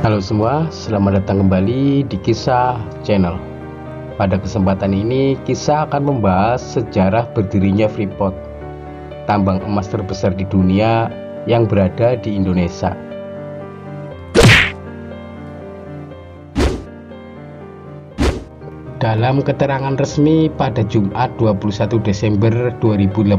Halo semua, selamat datang kembali di Kisah Channel. Pada kesempatan ini, Kisah akan membahas sejarah berdirinya Freeport, tambang emas terbesar di dunia yang berada di Indonesia. Dalam keterangan resmi pada Jumat 21 Desember 2018,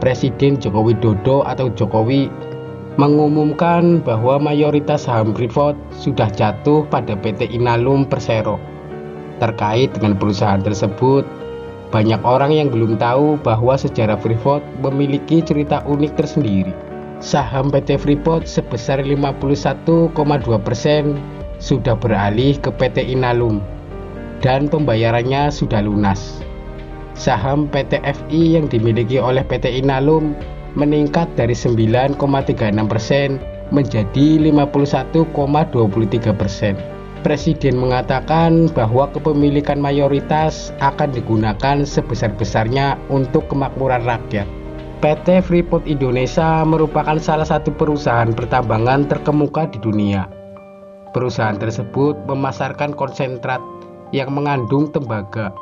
Presiden Joko Widodo atau Jokowi mengumumkan bahwa mayoritas saham Freeport sudah jatuh pada PT Inalum Persero. Terkait dengan perusahaan tersebut, banyak orang yang belum tahu bahwa sejarah Freeport memiliki cerita unik tersendiri. Saham PT Freeport sebesar 51,2% sudah beralih ke PT Inalum dan pembayarannya sudah lunas. Saham PT FI yang dimiliki oleh PT Inalum meningkat dari 9,36% menjadi 51,23%. Presiden mengatakan bahwa kepemilikan mayoritas akan digunakan sebesar-besarnya untuk kemakmuran rakyat. PT Freeport Indonesia merupakan salah satu perusahaan pertambangan terkemuka di dunia. Perusahaan tersebut memasarkan konsentrat yang mengandung tembaga,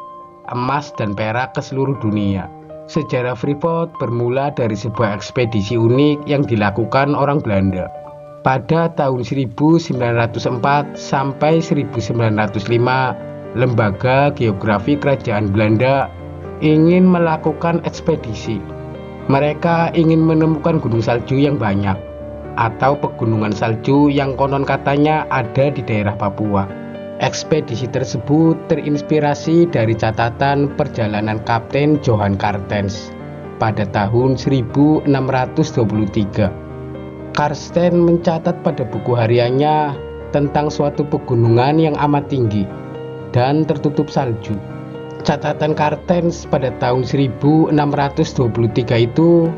emas, dan perak ke seluruh dunia. Sejarah Freeport bermula dari sebuah ekspedisi unik yang dilakukan orang Belanda. Pada tahun 1904 sampai 1905, Lembaga Geografi Kerajaan Belanda ingin melakukan ekspedisi. Mereka ingin menemukan gunung salju yang banyak, atau pegunungan salju yang konon katanya ada di daerah Papua. Ekspedisi tersebut terinspirasi dari catatan perjalanan Kapten Johan Carstens pada tahun 1623. Carstens mencatat pada buku hariannya tentang suatu pegunungan yang amat tinggi dan tertutup salju. Catatan Carstens pada tahun 1623 itu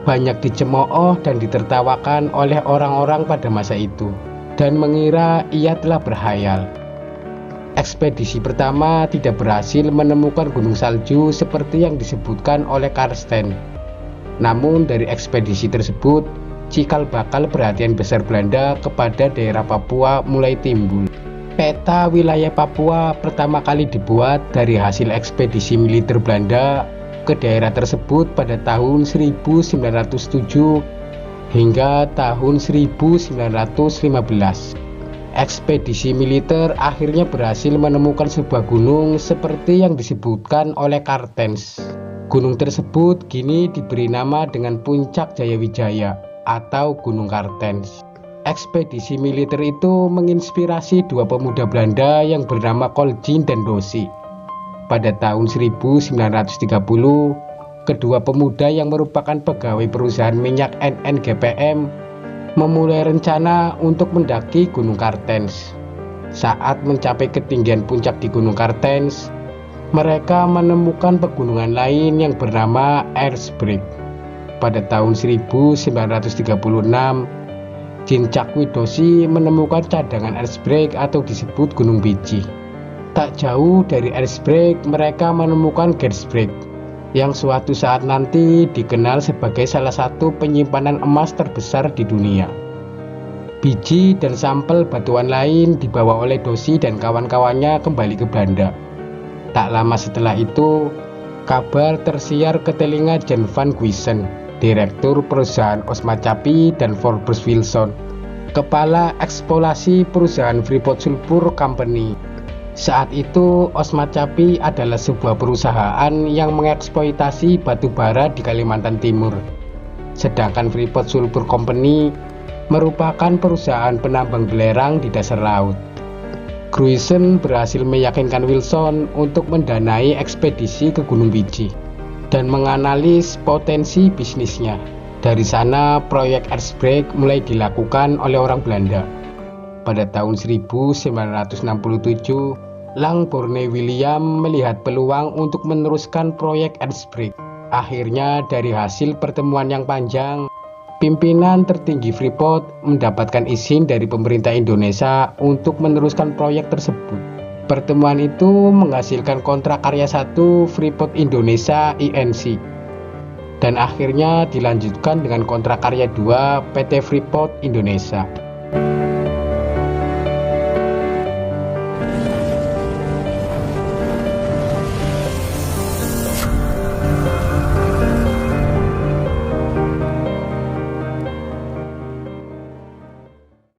banyak dicemooh dan ditertawakan oleh orang-orang pada masa itu dan mengira ia telah berhayal. Ekspedisi pertama tidak berhasil menemukan gunung salju seperti yang disebutkan oleh Carstens. Namun dari ekspedisi tersebut, cikal bakal perhatian besar Belanda kepada daerah Papua mulai timbul. Peta wilayah Papua pertama kali dibuat dari hasil ekspedisi militer Belanda ke daerah tersebut pada tahun 1907 hingga tahun 1915. Ekspedisi militer akhirnya berhasil menemukan sebuah gunung seperti yang disebutkan oleh Carstens. Gunung tersebut kini diberi nama dengan Puncak Jayawijaya atau Gunung Carstens. Ekspedisi militer itu menginspirasi dua pemuda Belanda yang bernama Colijn dan Dossy. Pada tahun 1930, kedua pemuda yang merupakan pegawai perusahaan minyak NNGPM memulai rencana untuk mendaki Gunung Carstens. Saat mencapai ketinggian puncak di Gunung Carstens, mereka menemukan pegunungan lain yang bernama Erzberg. Pada tahun 1936, Jean-Jacques Dossy menemukan cadangan Erzberg atau disebut Gunung Biji. Tak jauh dari Erzberg, mereka menemukan Gersberg yang suatu saat nanti dikenal sebagai salah satu penyimpanan emas terbesar di dunia. Biji dan sampel batuan lain dibawa oleh Dossy dan kawan-kawannya kembali ke Belanda. Tak lama setelah itu, kabar tersiar ke telinga Jan van Giessen, direktur perusahaan Osma Capi, dan Forbes Wilson, kepala eksplorasi perusahaan Freeport Sulphur Company. Saat itu, Osma Capi adalah sebuah perusahaan yang mengeksploitasi batu bara di Kalimantan Timur. Sedangkan Freeport Sulphur Company merupakan perusahaan penambang belerang di dasar laut. Giessen berhasil meyakinkan Wilson untuk mendanai ekspedisi ke Gunung Biji dan menganalisis potensi bisnisnya. Dari sana, proyek Erzberg mulai dilakukan oleh orang Belanda. Pada tahun 1967, Langborne William melihat peluang untuk meneruskan proyek Erzberg. Akhirnya dari hasil pertemuan yang panjang, pimpinan tertinggi Freeport mendapatkan izin dari pemerintah Indonesia untuk meneruskan proyek tersebut. Pertemuan itu menghasilkan kontrak karya 1 Freeport Indonesia Inc. dan akhirnya dilanjutkan dengan kontrak karya 2 PT Freeport Indonesia.